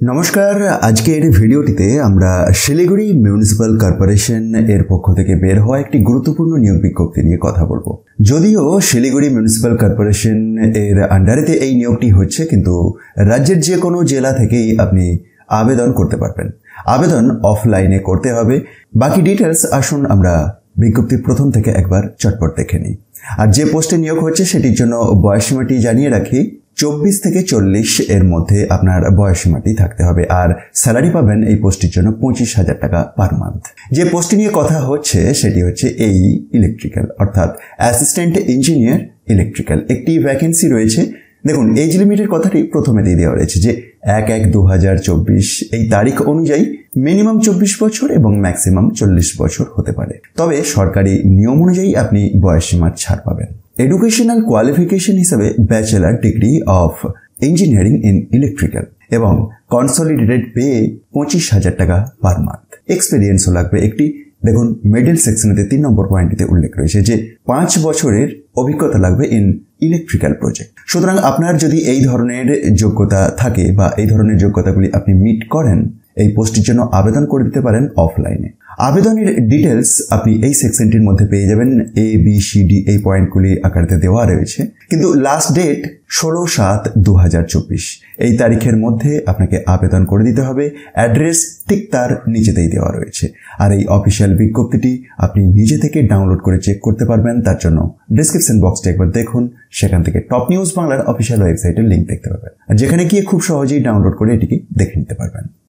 নমস্কার। আজকের ভিডিওটিতে আমরা শিলিগুড়ি মিউনিসিপ্যাল কর্পোরেশন এর পক্ষ থেকে বের হওয়া একটি গুরুত্বপূর্ণ নিয়োগ বিজ্ঞপ্তি নিয়ে কথা বলবো। যদিও শিলিগুড়ি মিউনিসিপ্যাল কর্পোরেশন এর আন্ডারেতে এই নিয়োগটি হচ্ছে, কিন্তু রাজ্যের যে কোনো জেলা থেকেই আপনি আবেদন করতে পারবেন। আবেদন অফলাইনে করতে হবে। বাকি ডিটেলস আসুন আমরা বিজ্ঞপ্তির প্রথম থেকে একবার চটপট দেখে নিই। আর যে পোস্টে নিয়োগ হচ্ছে সেটির জন্য বয়সসীমাটি জানিয়ে রাখি, 24 থেকে 40 এর মধ্যে আপনার বয়সসীমাটি থাকতে হবে। আর স্যালারি পাবেন এই পোস্টের জন্য 25,000 টাকা পার মান্থ। যে পোস্টটি নিয়ে কথা হচ্ছে সেটি হচ্ছে এই ইলেকট্রিক্যাল, অর্থাৎ অ্যাসিস্ট্যান্ট ইঞ্জিনিয়ার ইলেকট্রিক্যাল। একটি ভ্যাকেন্সি রয়েছে। দেখুন, এজ লিমিটের কথাটি প্রথমে দিয়ে দেওয়া রয়েছে যে 1/1/2024 এই তারিখ অনুযায়ী মিনিমাম 24 বছর এবং ম্যাক্সিমাম 40 বছর হতে পারে। তবে সরকারি নিয়ম অনুযায়ী আপনি বয়সসীমার ছাড় পাবেন। এডুকেশনাল কোয়ালিফিকেশন হিসেবে bachelor degree of engineering in electrical এবং কনসলিডেটেড পে 25,000 টাকা পার মান্থ। এক্সপিরিয়েন্সও লাগবে একটি। দেখুন, মিডল সেকশনেতে 3 নম্বর পয়েন্টটিতে উল্লেখ রয়েছে যে 5 বছরের অভিজ্ঞতা লাগবে ইন ইলেকট্রিক্যাল প্রজেক্ট। সুতরাং আপনার যদি এই ধরনের যোগ্যতা থাকে বা এই ধরনের যোগ্যতাগুলি আপনি মিট করেন, এই পোস্টের জন্য আবেদন করে দিতে পারেন অফলাইনে। আবেদনের ডিটেলস আপনি এই সেকশনটির মধ্যে পেয়ে যাবেন। ABCD এই পয়েন্টগুলি আকারে দেওয়া রয়েছে, কিন্তু লাস্ট ডেট 16/7/2024 এই তারিখের মধ্যে আপনাকে আবেদন করে দিতে হবে। অ্যাড্রেস ঠিক তার নিচেতেই দেওয়া রয়েছে। আর এই অফিসিয়াল বিজ্ঞপ্তিটি আপনি নিজে থেকে ডাউনলোড করে চেক করতে পারবেন। তার জন্য ডেসক্রিপশন বক্সটি একবার দেখুন, সেখান থেকে টপ নিউজ বাংলার অফিসিয়াল ওয়েবসাইটের লিঙ্ক দেখতে পাবেন, আর যেখানে গিয়ে খুব সহজেই ডাউনলোড করে এটিকে দেখে নিতে পারবেন।